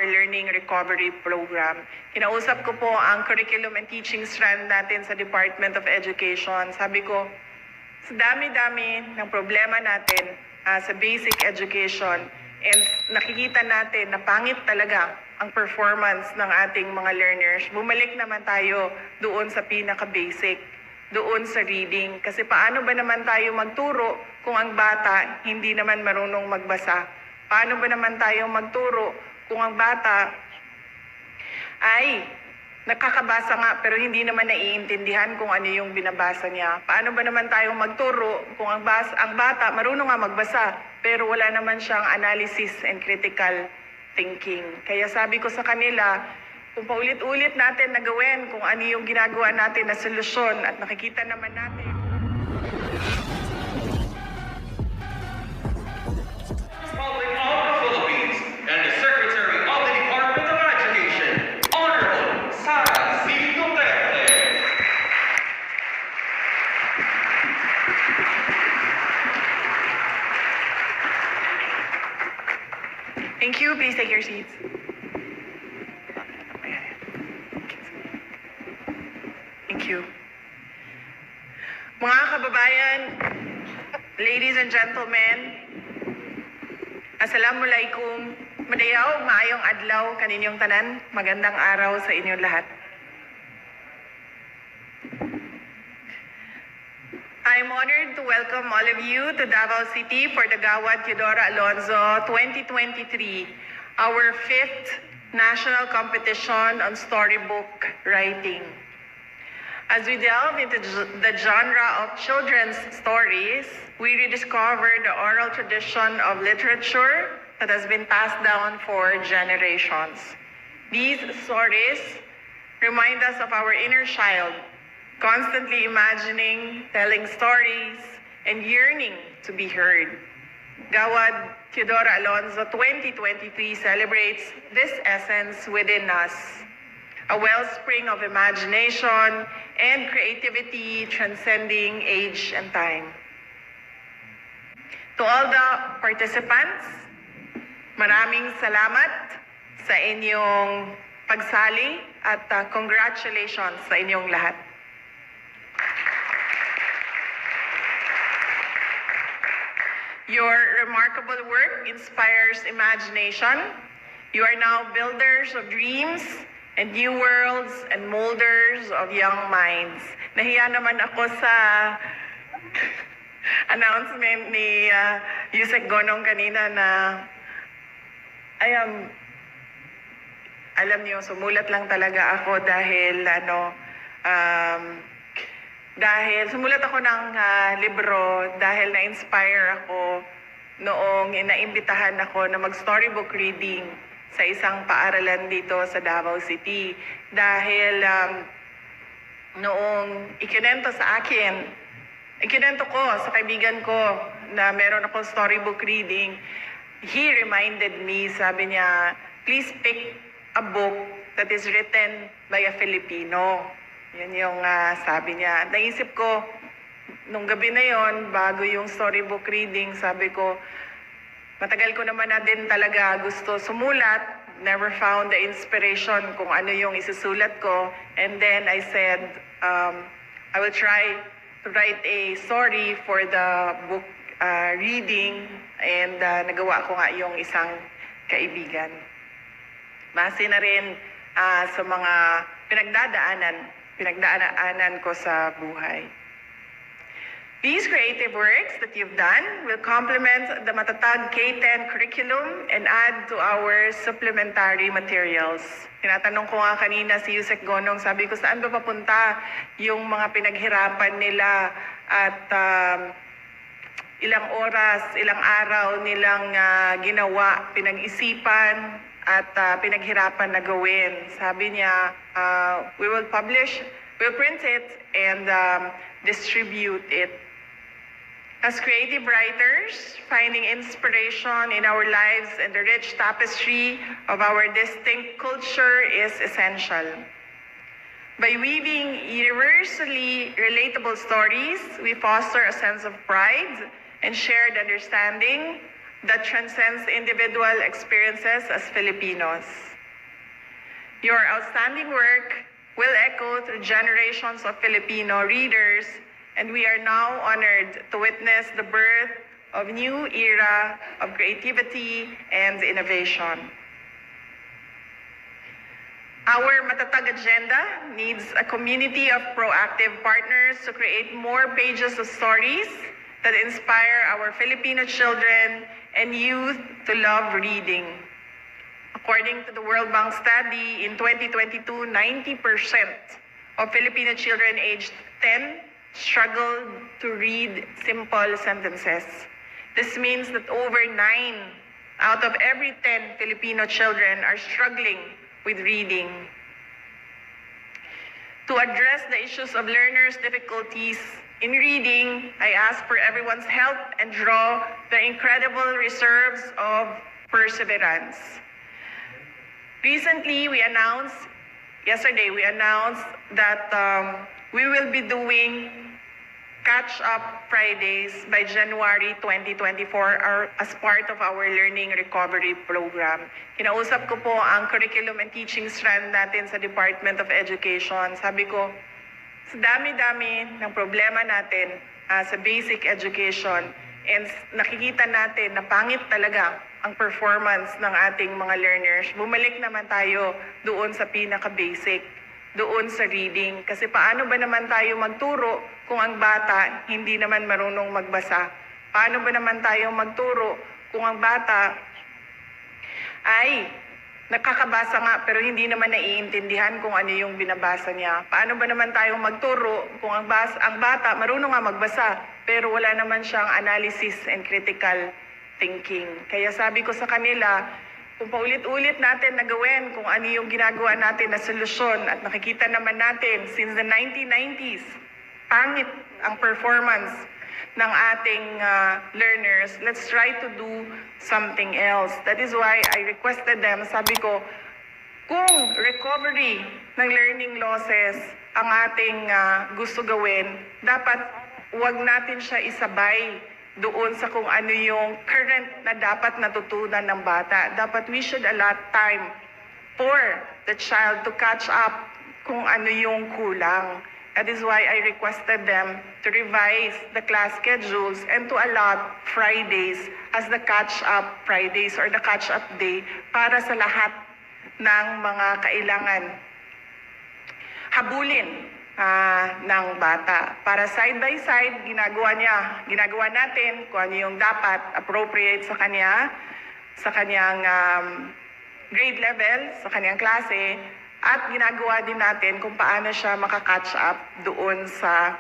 Learning Recovery Program. Kinausap ko po ang curriculum and teaching strand natin sa Department of Education. Sabi ko, sa dami-dami ng problema natin sa basic education, and nakikita natin na pangit talaga ang performance ng ating mga learners. Bumalik naman tayo doon sa pinaka-basic, doon sa reading. Kasi paano ba naman tayo magturo kung ang bata hindi naman marunong magbasa? Paano ba naman tayo magturo kung ang bata ay nakakabasa nga pero hindi naman naiintindihan kung ano yung binabasa niya? Paano ba naman tayo magturo kung ang bata marunong nga magbasa pero wala naman siyang analysis and critical thinking? Kaya sabi ko sa kanila, kung paulit-ulit natin na gawin kung ano yung ginagawa natin na solusyon at nakikita naman natin. Republic of the Philippines and the Secretary of the Department of Education, Honorable Sara C. Duterte. Thank you. Please take your seats. Thank you. Mga kababayan, ladies and gentlemen, Assalamualaikum. Madayaw, maayong adlaw kaninyong tanan. Magandang araw sa inyong lahat. I'm honored to welcome all of you to Davao City for the Gawad Teodora Alonzo 2023, our 5th national competition on storybook writing. As we delve into the genre of children's stories, we rediscover the oral tradition of literature that has been passed down for generations. These stories remind us of our inner child, constantly imagining, telling stories, and yearning to be heard. Gawad Teodora Alonzo 2023 celebrates this essence within us, a wellspring of imagination and creativity transcending age and time. To all the participants, maraming salamat sa inyong pagsali at congratulations sa inyong lahat. Your remarkable work inspires imagination. You are now builders of dreams and new worlds and molders of young minds. Nahiya naman ako sa announcement ni Yusek Gonong kanina na alam niyo, sumulat lang talaga ako dahil sumulat ako ng libro dahil na-inspire ako noong naimbitahan ako na mag-storybook reading sa isang paaralan dito sa Davao City. Dahil noong ikinento ko sa kaibigan ko na meron akong storybook reading, he reminded me, sabi niya, please pick a book that is written by a Filipino. Yan yung sabi niya. Naisip ko, nung gabi na yon, bago yung storybook reading, sabi ko, matagal ko naman na din talaga gusto sumulat, never found the inspiration kung ano yung isusulat ko. And then I said, I will try to write a story for the book reading, and nagawa ko nga yung isang kaibigan. Base na rin sa mga pinagdaanan ko sa buhay. These creative works that you've done will complement the matatag K-10 curriculum and add to our supplementary materials. Tinatanong ko nga kanina si Yusek Gonong, sabi ko, saan ba papunta yung mga pinaghirapan nila at ilang oras, ilang araw nilang ginawa, pinag-isipan at pinaghirapan na gawin. Sabi niya, we'll print it and distribute it. As creative writers, finding inspiration in our lives and the rich tapestry of our distinct culture is essential. By weaving universally relatable stories, we foster a sense of pride and shared understanding that transcends individual experiences as Filipinos. Your outstanding work will echo through generations of Filipino readers, and we are now honored to witness the birth of a new era of creativity and innovation. Our matatag agenda needs a community of proactive partners to create more pages of stories that inspire our Filipino children and youth to love reading. According to the World Bank study, in 2022, 90% of Filipino children aged 10 struggled to read simple sentences. This means that over 9 out of every 10 Filipino children are struggling with reading. To address the issues of learners' difficulties in reading, I ask for everyone's help and draw their incredible reserves of perseverance. Yesterday we announced that we will be doing Catch-Up Fridays by January 2024 as part of our Learning Recovery Program. Kinausap ko po ang curriculum and teaching strand natin sa Department of Education. Sabi ko, sa dami-dami ng problema natin sa basic education, and nakikita natin na pangit talaga ang performance ng ating mga learners. Bumalik naman tayo doon sa pinaka-basic, doon sa reading. Kasi paano ba naman tayo magturo kung ang bata hindi naman marunong magbasa? Paano ba naman tayo magturo kung ang bata ay nakakabasa nga pero hindi naman naiintindihan kung ano yung binabasa niya? Paano ba naman tayo magturo kung ang bata marunong nga magbasa pero wala naman siyang analysis and critical thinking? Kaya sabi ko sa kanila, kung paulit-ulit natin na gawin kung ano yung ginagawa natin na solusyon, at nakikita naman natin since the 1990s, pangit ang performance ng ating learners, let's try to do something else. That is why I requested them, sabi ko, kung recovery ng learning losses ang ating gusto gawin, dapat huwag natin siya isabay doon sa kung ano yung current na dapat natutunan ng bata. Dapat we should allot time for the child to catch up kung ano yung kulang. That is why I requested them to revise the class schedules and to allot Fridays as the catch-up Fridays or the catch-up day para sa lahat ng mga kailangan habulin ng bata. Para side by side, ginagawa natin kung ano yung dapat appropriate sa kanyang grade level, sa kanyang klase, at ginagawa din natin kung paano siya makakatch up doon sa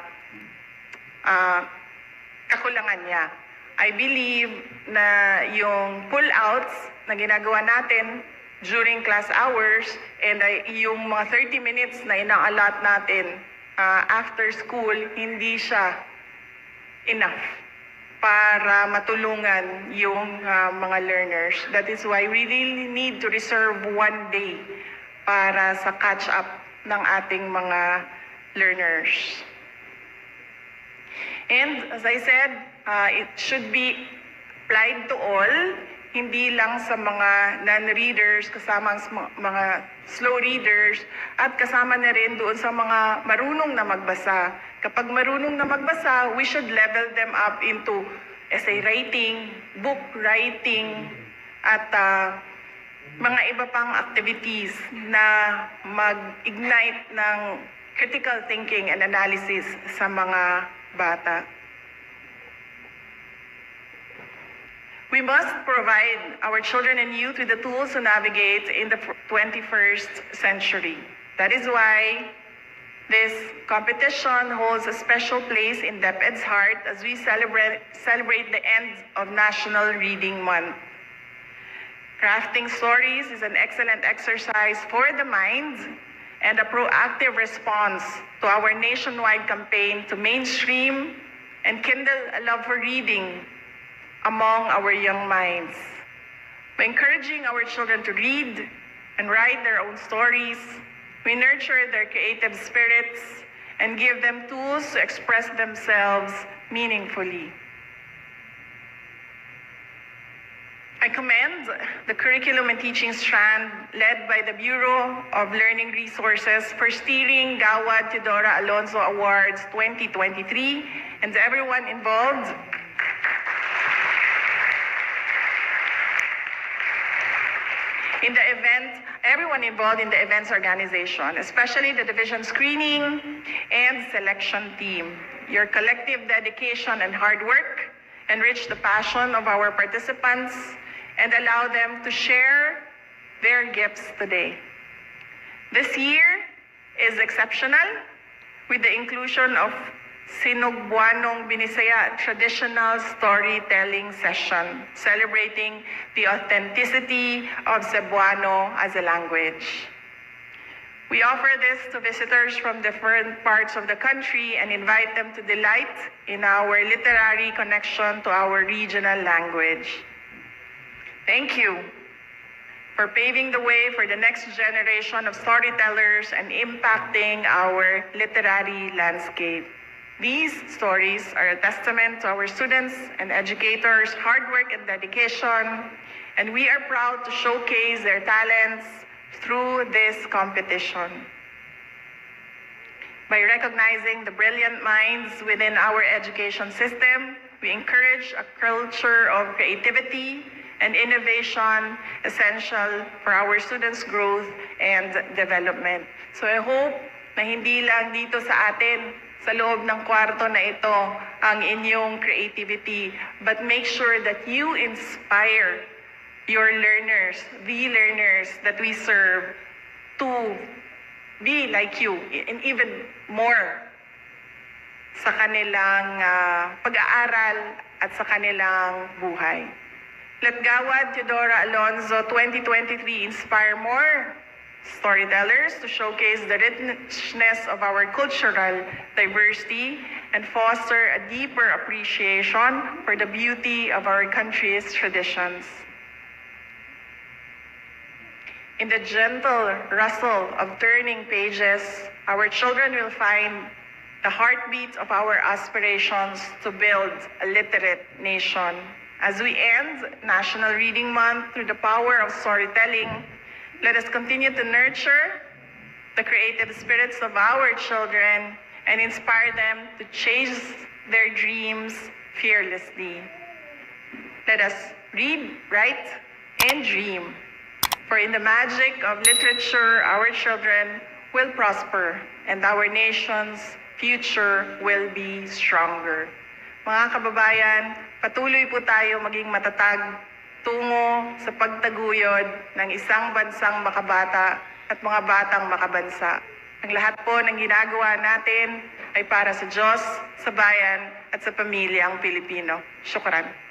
kakulangan niya. I believe na yung pull-outs na ginagawa natin during class hours and yung mga 30 minutes na ina-allot natin after school, hindi siya enough para matulungan yung mga learners. That is why we really need to reserve one day para sa catch-up ng ating mga learners. And as I said, it should be applied to all, hindi lang sa mga non-readers, kasama ang mga slow readers, at kasama na rin doon sa mga marunong na magbasa. Kapag marunong na magbasa, we should level them up into essay writing, book writing, at mga iba pang activities na mag-ignite ng critical thinking and analysis sa mga bata. We must provide our children and youth with the tools to navigate in the 21st century. That is why this competition holds a special place in DepEd's heart as we celebrate the end of National Reading Month. Crafting stories is an excellent exercise for the mind and a proactive response to our nationwide campaign to mainstream and kindle a love for reading among our young minds. By encouraging our children to read and write their own stories, we nurture their creative spirits and give them tools to express themselves meaningfully. I commend the curriculum and teaching strand led by the Bureau of Learning Resources for steering Gawad Teodora Alonzo Awards 2023 and everyone involved. In the event, everyone involved in the event's organization, especially the division screening and selection team. Your collective dedication and hard work enrich the passion of our participants and allow them to share their gifts today. This year is exceptional with the inclusion of Sinugbuanong Binisaya traditional storytelling session, celebrating the authenticity of Cebuano as a language. We offer this to visitors from different parts of the country and invite them to delight in our literary connection to our regional language. Thank you for paving the way for the next generation of storytellers and impacting our literary landscape. These stories are a testament to our students and educators' hard work and dedication, and we are proud to showcase their talents through this competition. By recognizing the brilliant minds within our education system, we encourage a culture of creativity and innovation essential for our students' growth and development. So I hope na hindi lang dito sa atin, sa loob ng kwarto na ito, ang inyong creativity, but make sure that you inspire your learners, the learners that we serve, to be like you, and even more sa kanilang pag-aaral at sa kanilang buhay. Let Gawad Teodora Alonzo 2023 inspire more storytellers to showcase the richness of our cultural diversity and foster a deeper appreciation for the beauty of our country's traditions. In the gentle rustle of turning pages, our children will find the heartbeat of our aspirations to build a literate nation. As we end National Reading Month through the power of storytelling, let us continue to nurture the creative spirits of our children and inspire them to chase their dreams fearlessly. Let us read, write, and dream. For in the magic of literature, our children will prosper and our nation's future will be stronger. Mga kababayan, patuloy po tayo maging matatag tungo sa pagtaguyod ng isang bansang makabata at mga batang makabansa. Ang lahat po ng ginagawa natin ay para sa Diyos, sa bayan at sa pamilyang Pilipino. Syukran.